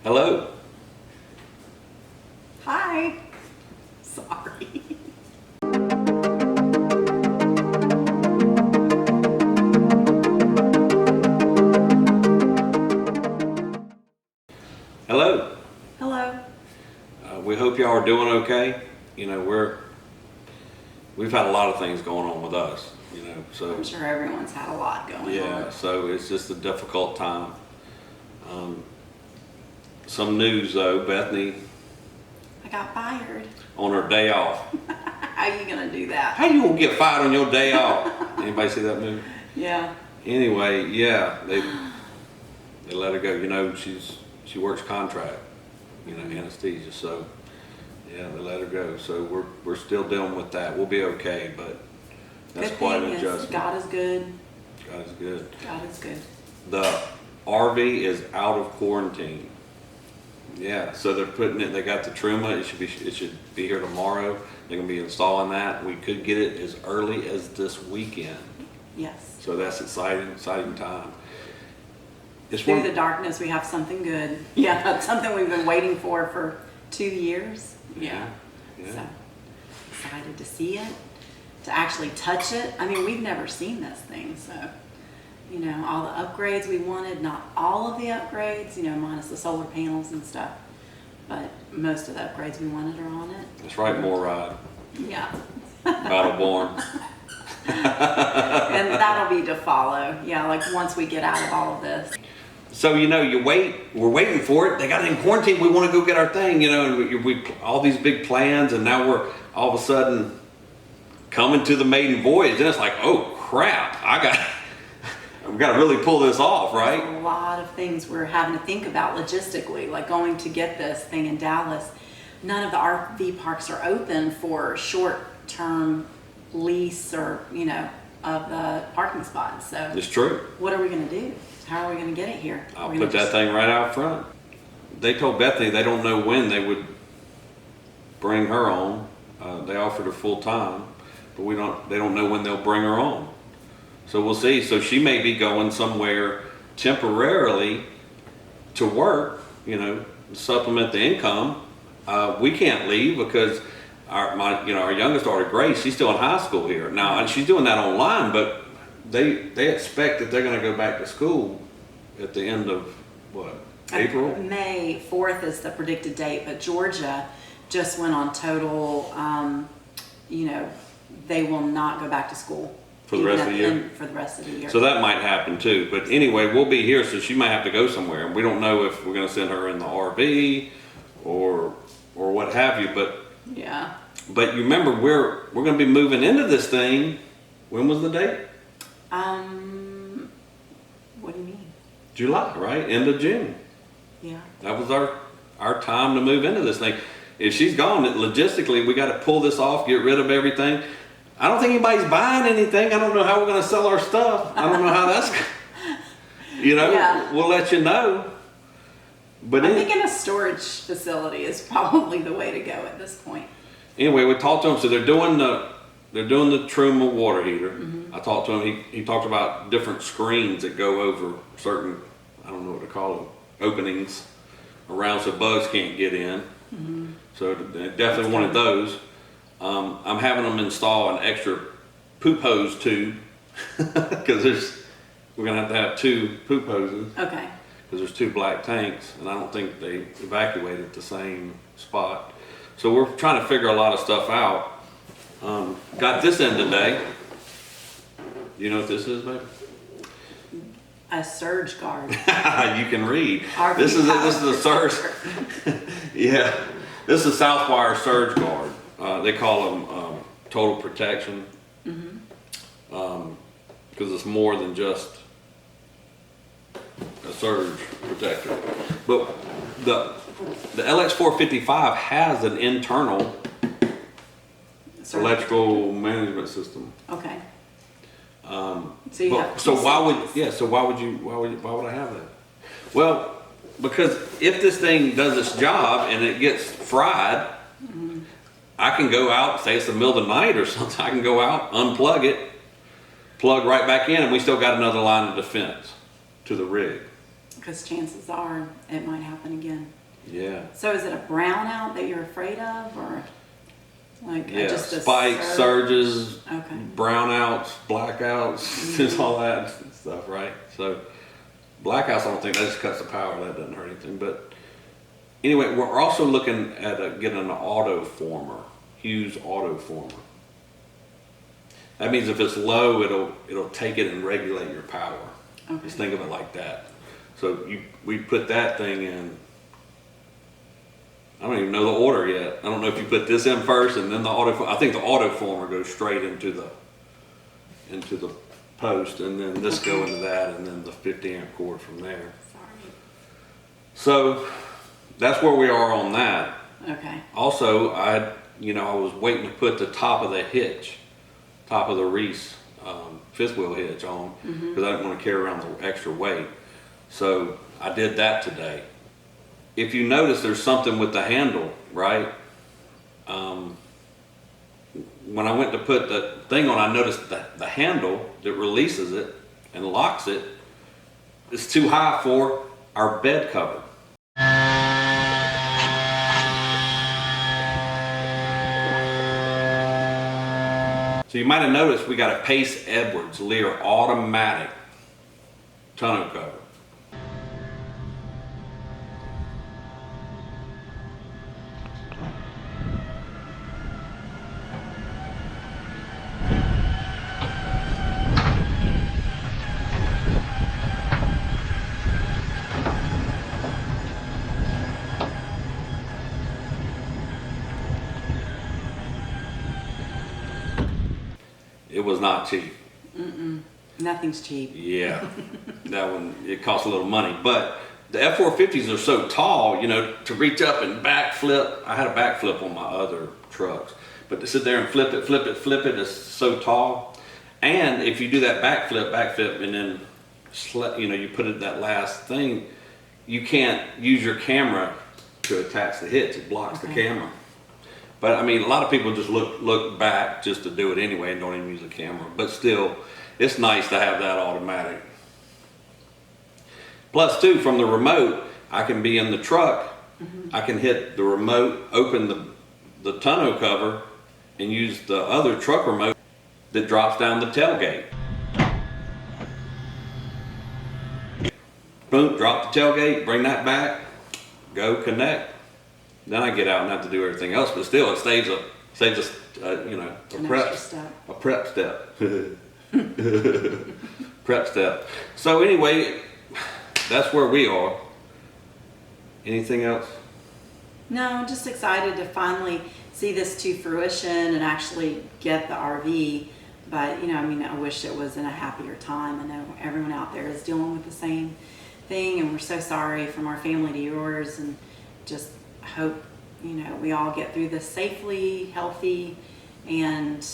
Hello. Hi. Sorry. Hello. Hello. We hope y'all are doing okay. You know, we've had a lot of things going on with us, you know, so. I'm sure everyone's had a lot going on. Yeah, so it's just a difficult time. Some news though, Bethany, I got fired. on her day off. How you gonna do that? How you gonna get fired on your day off? Anybody see that movie? Yeah. Anyway, yeah, they let her go. You know, she works contract, you know, anesthesia. So yeah, they let her go. So we're still dealing with that. We'll be okay, but that's Good quite thing an is adjustment. God is good. God is good. God is good. The RV is out of quarantine. Yeah, so they're putting it. They got the Truma. It should be here tomorrow. They're gonna be installing that. We could get it as early as this weekend. Yes. So that's exciting time. It's Through one. the darkness, we have something good. Yeah, that's something we've been waiting for 2 years. Yeah. So excited to see it, to actually touch it. I mean, we've never seen this thing, so. You know, all the upgrades we wanted, not all of the upgrades, you know, minus the solar panels and stuff, but most of the upgrades we wanted are on it. That's right, more ride. Yeah. Battleborn. And that'll be to follow. Yeah, like once we get out of all of this. So you know, we're waiting for it. They got it in quarantine. We want to go get our thing, you know, and we all these big plans, and now we're all of a sudden coming to the maiden voyage, and it's like, oh crap, I've got to really pull this off, right? There's a lot of things we're having to think about logistically, like going to get this thing in Dallas. None of the RV parks are open for short-term lease or, you know, of the parking spots. So It's true. what are we going to do? How are we going to get it here? I'll We're gonna put that thing right out front. They told Bethany they don't know when they would bring her on. They offered her full time, but they don't know when they'll bring her on. So we'll see. So she may be going somewhere temporarily to work, you know, supplement the income. We can't leave because our youngest daughter Grace, she's still in high school here now, and she's doing that online. But they expect that they're going to go back to school at the end of what, April? May 4th is the predicted date, but Georgia just went on total. You know, they will not go back to school. For the rest of the year? For the rest of the year. So that might happen too. But anyway, we'll be here, so she might have to go somewhere. And we don't know if we're going to send her in the RV or what have you. Yeah. But you remember, we're going to be moving into this thing. When was the date? What do you mean? July, right? End of June. Yeah. That was our time to move into this thing. If she's gone, logistically, we got to pull this off, get rid of everything. I don't think anybody's buying anything. I don't know how we're going to sell our stuff. I don't know how that's, you know, Yeah. We'll let you know. But I'm thinking a storage facility is probably the way to go at this point. anyway, we talked to them. So they're doing the Truma water heater. Mm-hmm. I talked to him. He talked about different screens that go over certain, I don't know what to call them, openings around so bugs can't get in. Mm-hmm. So they definitely wanted those. I'm having them install an extra poop hose tube because we're gonna have to have 2 poop hoses Okay. because there's 2 black tanks, and I don't think they evacuated the same spot. So we're trying to figure a lot of stuff out. Got this in today. You know what this is, baby? A surge guard. You can read. RV This is a power surge. Yeah, this is Southwire surge guard. They call them total protection because it's more than just a surge protector. But the LX455 has an internal Surge electrical management system. Okay. So you have So two why systems. why would I have that? Well, because if this thing does its job and it gets fried, I can go out, say it's the middle of the night or something, I can go out, unplug it, plug right back in, and we still got another line of defense to the rig. because chances are it might happen again. Yeah. So is it a brownout that you're afraid of, or like Yeah, just a spikes, surges, Okay. brownouts, blackouts, just all that stuff, right? So blackouts, I don't think that just cuts the power. That doesn't hurt anything. But anyway, we're also looking at getting an auto former, Hughes auto former. That means if it's low, it'll take it and regulate your power. Okay. Just think of it like that. So we put that thing in. I don't even know the order yet. I don't know if you put this in first and then the auto. I think the auto former goes straight into the post, and then this go into that, and then the 50 amp cord from there. Sorry. So that's where we are on that. Okay. Also, I was waiting to put the top of the hitch, top of the Reese fifth wheel hitch on, because I didn't want to carry around the extra weight. So I did that today. If you notice, there's something with the handle, right? When I went to put the thing on, I noticed that the handle that releases it and locks it is too high for our bed cover. So you might have noticed we got a Pace Edwards Lear automatic tonneau cover. It was not cheap. Nothing's cheap. Yeah, that one, it costs a little money. But the F450s are so tall, to reach up and backflip. I had a backflip on my other trucks. But to sit there and flip it is so tall. And if you do that backflip, and then, you put it that last thing, you can't use your camera to attach the hitch. It blocks the camera. But I mean, a lot of people just look back just to do it anyway and don't even use the camera. But still, it's nice to have that automatic. Plus, too, from the remote, I can be in the truck. I can hit the remote, open the tonneau cover, and use the other truck remote that drops down the tailgate. Boom, drop the tailgate, bring that back, go connect. Then I get out and have to do everything else, but still, it saves a prep step. Prep step. So anyway, that's where we are. Anything else? No, I'm just excited to finally see this to fruition and actually get the RV. But I wish it was in a happier time. I know everyone out there is dealing with the same thing, and we're so sorry from our family to yours, and just hope we all get through this safely, healthy, and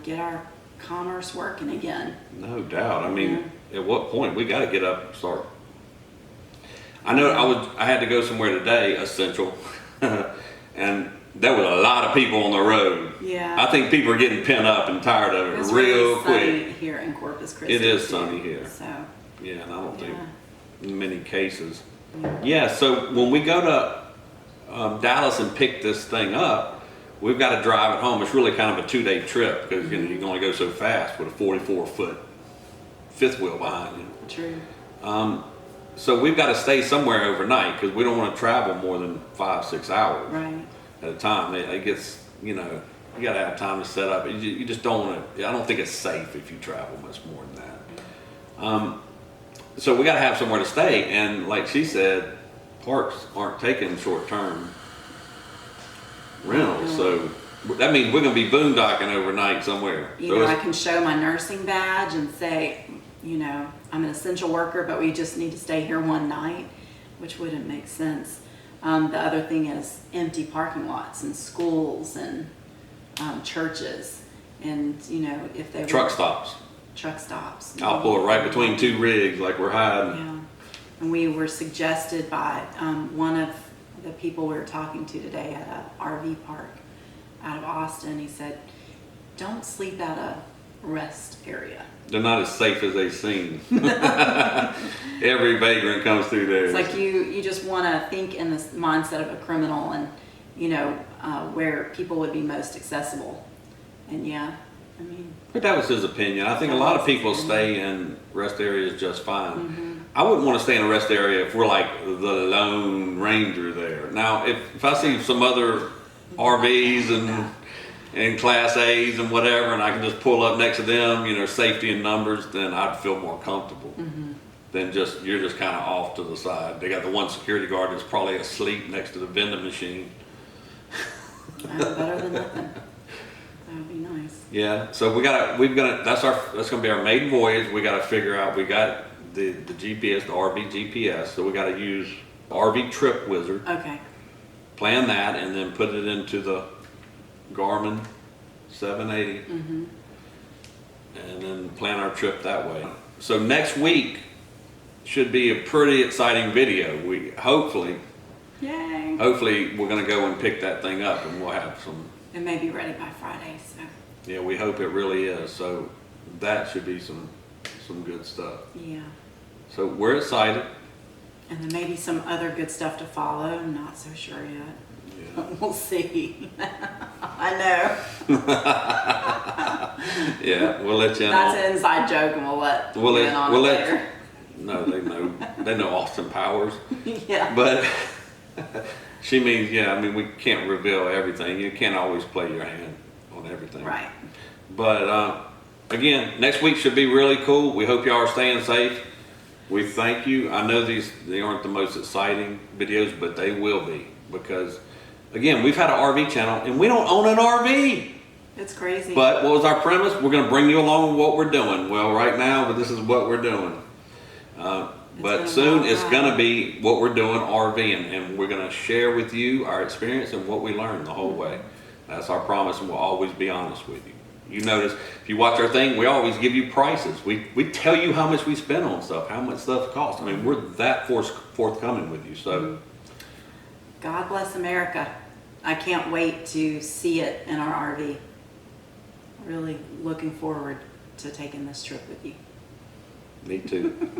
get our commerce working again. No doubt. I mean, at what point we got to get up and start? I know I had to go somewhere today, essential, and there was a lot of people on the road. Yeah. I think people are getting pent up and tired of it It's real really sunny quick. here in Corpus Christi. It is sunny here. So. Yeah, and I don't think Yeah. in many cases. Yeah, so when we go to Dallas and pick this thing up, we've got to drive it home. It's really kind of a 2-day trip because you can only go so fast with a 44-foot fifth wheel behind you. True. So we've got to stay somewhere overnight because we don't want to travel more than 5-6 hours Right. at a time. It gets, you got to have time to set up. You just don't want to. I don't think it's safe if you travel much more than that. So we got to have somewhere to stay, and like she said, parks aren't taking short-term rentals. So that means we're going to be boondocking overnight somewhere. Either I can show my nursing badge and say, I'm an essential worker, but we just need to stay here one night, which wouldn't make sense. The other thing is empty parking lots and schools and churches, and if they truck stops. Truck stops. I'll pull it right between two rigs like we're hiding. Yeah, and we were suggested by one of the people we were talking to today at an RV park out of Austin. He said, "Don't sleep at a rest area. They're not as safe as they seem. Every vagrant comes through there. It's like you just want to think in the mindset of a criminal, and where people would be most accessible. And yeah, I mean. But that was his opinion. I think a lot of people stay in rest areas just fine. Mm-hmm. I wouldn't want to stay in a rest area if we're like the lone ranger there. Now, if I see some other RVs and Class A's and whatever, and I can just pull up next to them, safety in numbers, then I'd feel more comfortable. Mm-hmm. Than you're just kind of off to the side. They got the one security guard that's probably asleep next to the vending machine. Better than nothing. That would be nice. Yeah. So that's gonna be our maiden voyage. We gotta figure out. We got the GPS, the RV GPS. So we gotta use RV Trip Wizard. Okay. Plan that and then put it into the Garmin 780. Mm-hmm. And then plan our trip that way. So next week should be a pretty exciting video. Hopefully we're gonna go and pick that thing up, and we'll have some. It may be ready by Friday, so. Yeah, we hope it really is. So that should be some good stuff. Yeah. So we're excited. And then maybe some other good stuff to follow. I'm not so sure yet. Yeah. We'll see. I know. Yeah, we'll let you know. That's an inside joke, and we'll in on it later. No, they know Austin Powers. Yeah. But she means, we can't reveal everything. You can't always play your hand on everything. Right. But again, next week should be really cool. We hope y'all are staying safe. We thank you. I know they aren't the most exciting videos, but they will be, because again, we've had an RV channel and we don't own an RV. It's crazy. But what was our premise? We're going to bring you along with what we're doing. Well, right now, this is what we're doing. But soon it's going to be what we're doing RVing, and we're going to share with you our experience and what we learned the whole way. That's our promise, and we'll always be honest with you. You notice, if you watch our thing, we always give you prices. We tell you how much we spend on stuff, how much stuff costs. I mean, we're that forthcoming with you. So, God bless America. I can't wait to see it in our RV. Really looking forward to taking this trip with you. Me too.